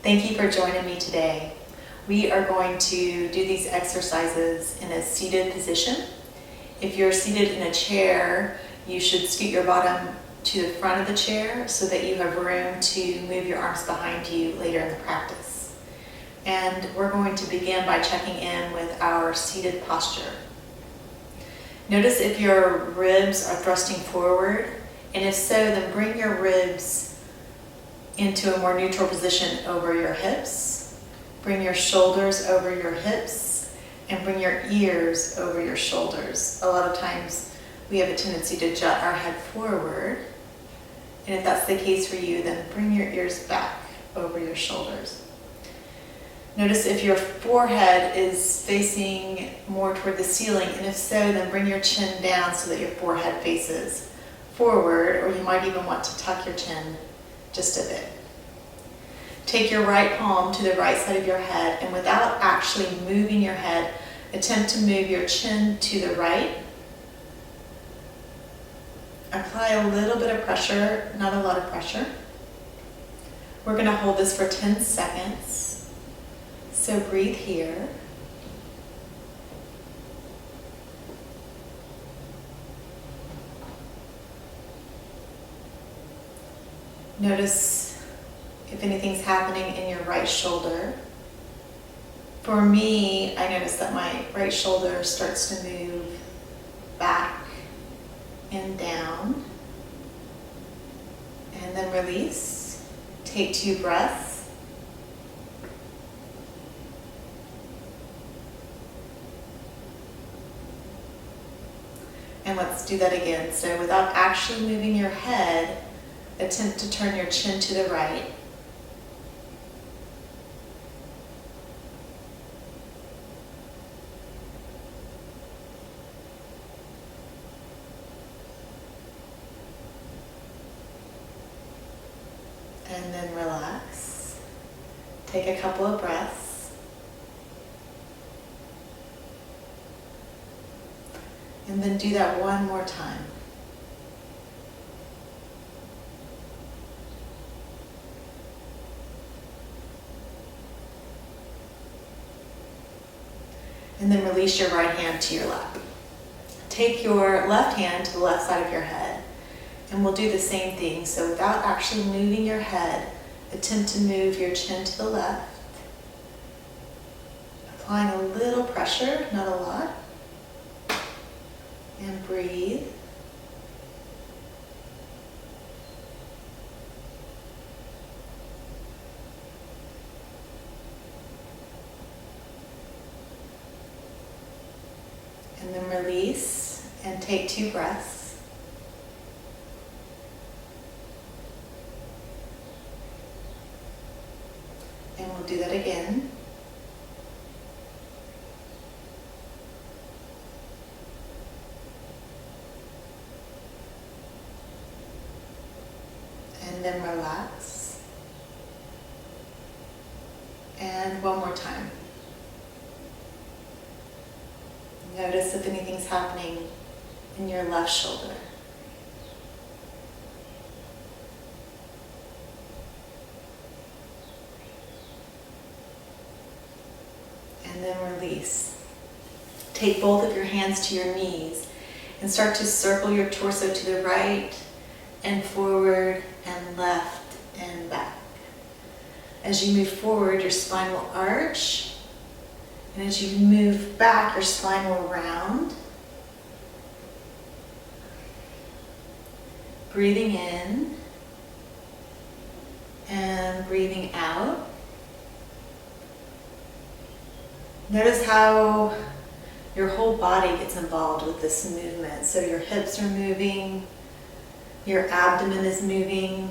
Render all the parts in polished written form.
Thank you for joining me today. We are going to do these exercises in a seated position. If you're seated in a chair, you should scoot your bottom to the front of the chair so that you have room to move your arms behind you later in the practice. And we're going to begin by checking in with our seated posture. Notice if your ribs are thrusting forward, and if so, then bring your ribs into a more neutral position over your hips. Bring your shoulders over your hips, and bring your ears over your shoulders. A lot of times we have a tendency to jut our head forward, and if that's the case for you, then bring your ears back over your shoulders. Notice if your forehead is facing more toward the ceiling, and if so, then bring your chin down so that your forehead faces forward, or you might even want to tuck your chin just a bit. Take your right palm to the right side of your head, and without actually moving your head, attempt to move your chin to the right. Apply a little bit of pressure, not a lot of pressure. We're going to hold this for 10 seconds. So breathe here. Notice if anything's happening in your right shoulder. For me, I notice that my right shoulder starts to move back and down. And then release. Take 2 breaths. And let's do that again. So without actually moving your head, attempt to turn your chin to the right. And then relax. Take a couple of breaths. And then do that one more time. And then release your right hand to your lap. Take your left hand to the left side of your head, and we'll do the same thing. So without actually moving your head, attempt to move your chin to the left, applying a little pressure, not a lot. And breathe. And then release and take 2 breaths. And we'll do that again. And then relax. And one more time. Notice if anything's happening in your left shoulder. And then release. Take both of your hands to your knees and start to circle your torso to the right and forward and left and back. As you move forward, your spine will arch, and as you move back, your spine will round. Breathing in and breathing out. Notice how your whole body gets involved with this movement. So your hips are moving, your abdomen is moving,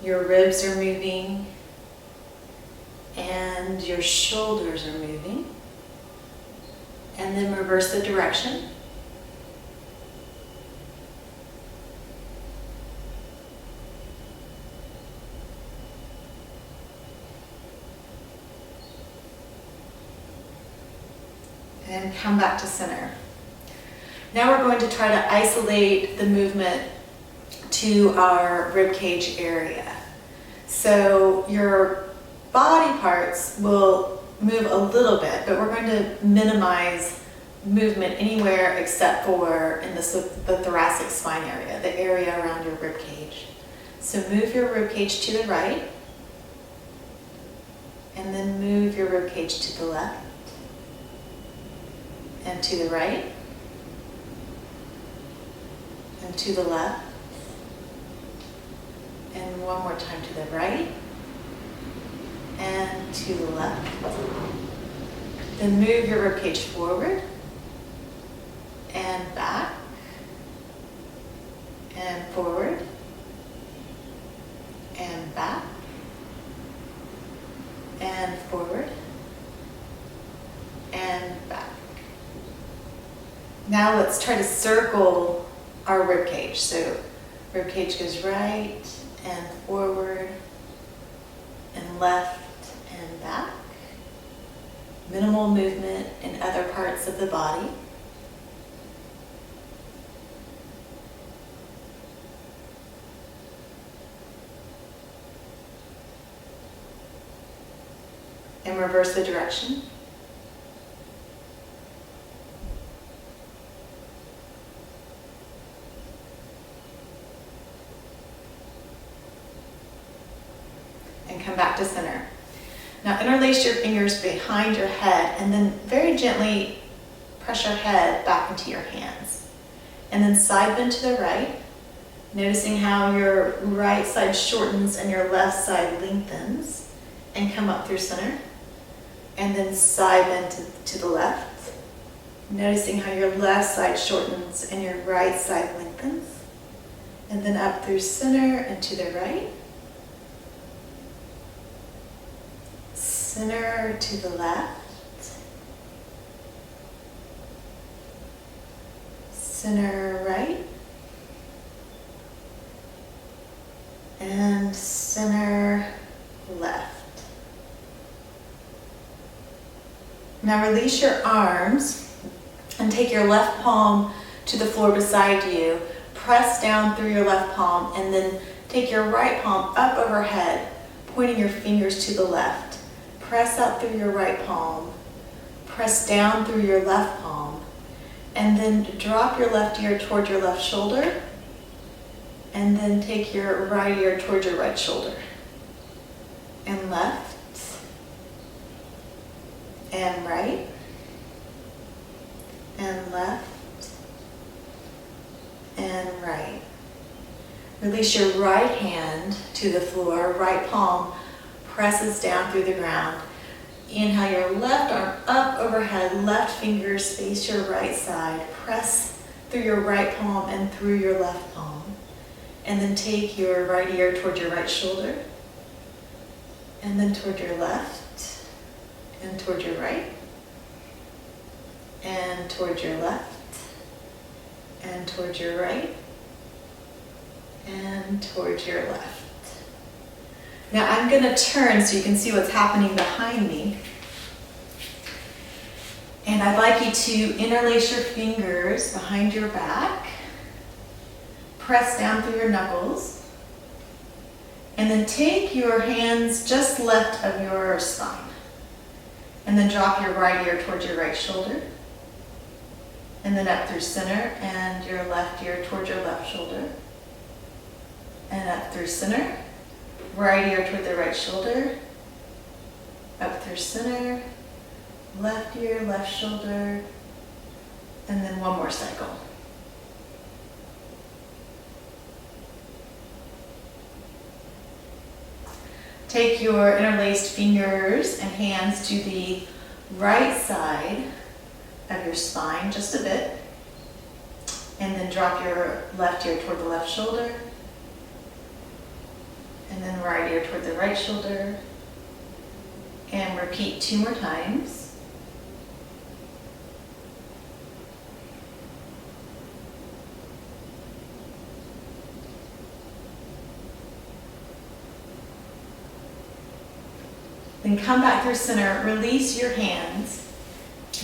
your ribs are moving, and your shoulders are moving. And then reverse the direction. And come back to center. Now we're going to try to isolate the movement to our rib cage area. So your body parts will move a little bit, but we're going to minimize movement anywhere except for in the thoracic spine area, the area around your rib cage. So move your rib cage to the right, and then move your rib cage to the left, and to the right, and to the left, and one more time to the right, and to the left. Then move your rib cage forward, and back, and forward, and back, and forward, and back. Now let's try to circle our rib cage. So rib cage goes right and forward and left and back. Minimal movement in other parts of the body. And reverse the direction. And come back to center. Now interlace your fingers behind your head and then very gently press your head back into your hands. And then side bend to the right, noticing how your right side shortens and your left side lengthens, and come up through center. And then side bend to the left, noticing how your left side shortens and your right side lengthens. And then up through center and to the right. Center to the left. Center right. And center left. Now release your arms and take your left palm to the floor beside you. Press down through your left palm and then take your right palm up overhead, pointing your fingers to the left. Press up through your right palm. Press down through your left palm. And then drop your left ear toward your left shoulder. And then take your right ear toward your right shoulder. And left. And right, and left, and right. Release your right hand to the floor, right palm presses down through the ground. Inhale your left arm up overhead, left fingers face your right side. Press through your right palm and through your left palm. And then take your right ear toward your right shoulder, and then toward your left. And toward your right, and toward your left, and toward your right, and toward your left. Now I'm going to turn so you can see what's happening behind me. And I'd like you to interlace your fingers behind your back, press down through your knuckles, and then take your hands just left of your spine. And then drop your right ear towards your right shoulder. And then up through center and your left ear towards your left shoulder. And up through center. Right ear toward the right shoulder. Up through center. Left ear, left shoulder. And then one more cycle. Take your interlaced fingers and hands to the right side of your spine, just a bit. And then drop your left ear toward the left shoulder. And then right ear toward the right shoulder. And repeat 2 more times. Then come back through center, release your hands,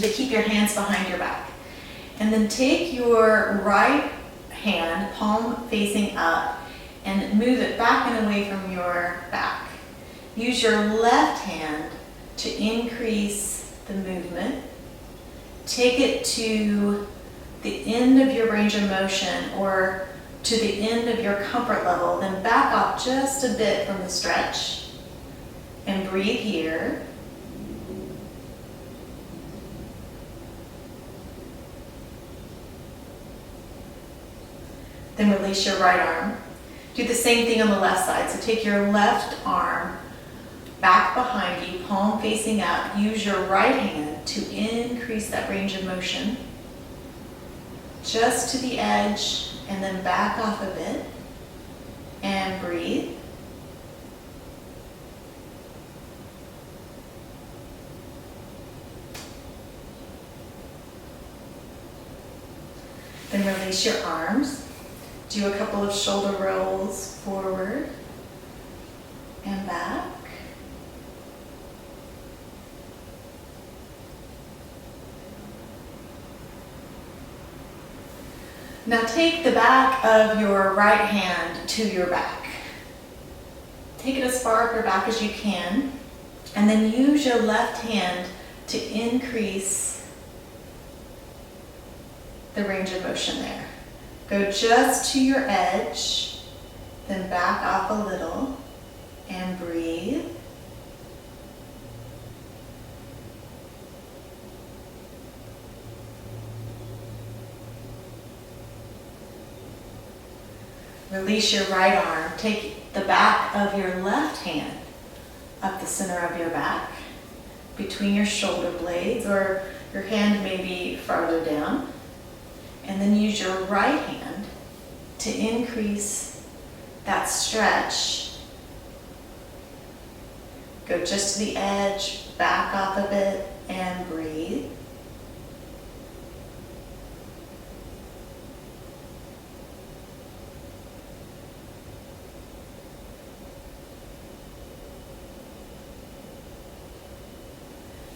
but keep your hands behind your back. And then take your right hand, palm facing up, and move it back and away from your back. use your left hand to increase the movement. Take it to the end of your range of motion or to the end of your comfort level, then back off just a bit from the stretch and breathe here. Then release your right arm. Do the same thing on the left side. So take your left arm back behind you, palm facing up. Use your right hand to increase that range of motion. Just to the edge, and then back off a bit and breathe. Then release your arms. Do a couple of shoulder rolls forward and back. Now take the back of your right hand to your back. Take it as far up your back as you can, and then use your left hand to increase the range of motion there. Go just to your edge, then back off a little and breathe. Release your right arm. Take the back of your left hand up the center of your back, between your shoulder blades, or your hand may be farther down. And then use your right hand to increase that stretch. Go just to the edge, back off a bit, and breathe.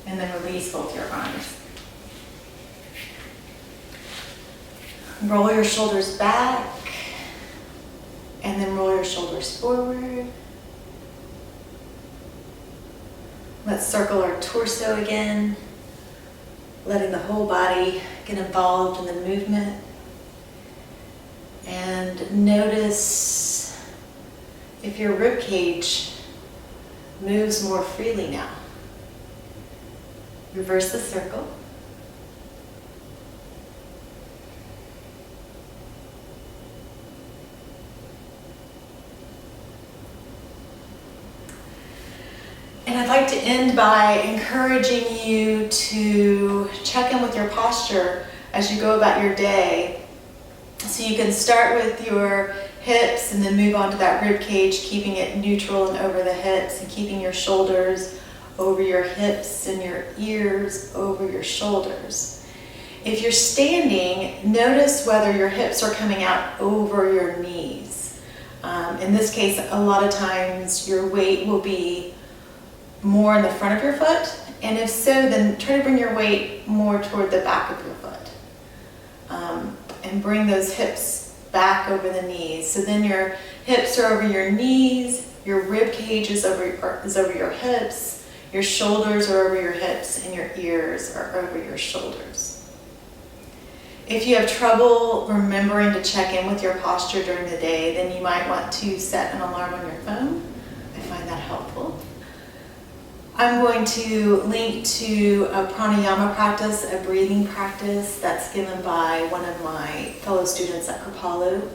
And then release both your arms. Roll your shoulders back, and then roll your shoulders forward. Let's circle our torso again, letting the whole body get involved in the movement. And notice if your rib cage moves more freely now. Reverse the circle. And I'd like to end by encouraging you to check in with your posture as you go about your day. So you can start with your hips and then move on to that rib cage, keeping it neutral and over the hips, and keeping your shoulders over your hips and your ears over your shoulders. If you're standing, notice whether your hips are coming out over your knees. In this case, a lot of times your weight will be more in the front of your foot, and if so, then try to bring your weight more toward the back of your foot. And bring those hips back over the knees. So then your hips are over your knees, your rib cage is over your hips, your shoulders are over your hips, and your ears are over your shoulders. If you have trouble remembering to check in with your posture during the day, then you might want to set an alarm on your phone. I find that helpful. I'm going to link to a pranayama practice, a breathing practice that's given by one of my fellow students at Kapalabhati.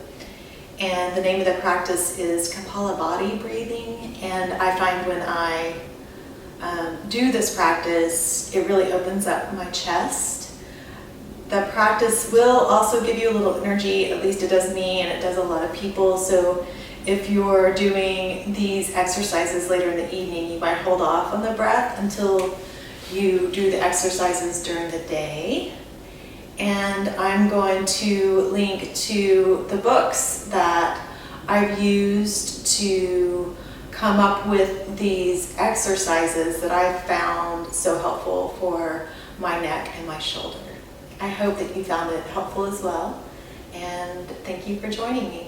And the name of the practice is Kapalabhati breathing. And I find when I do this practice, it really opens up my chest. The practice will also give you a little energy, at least it does me, and it does a lot of people. So if you're doing these exercises later in the evening, you might hold off on the breath until you do the exercises during the day. And I'm going to link to the books that I've used to come up with these exercises that I've found so helpful for my neck and my shoulder. I hope that you found it helpful as well, and thank you for joining me.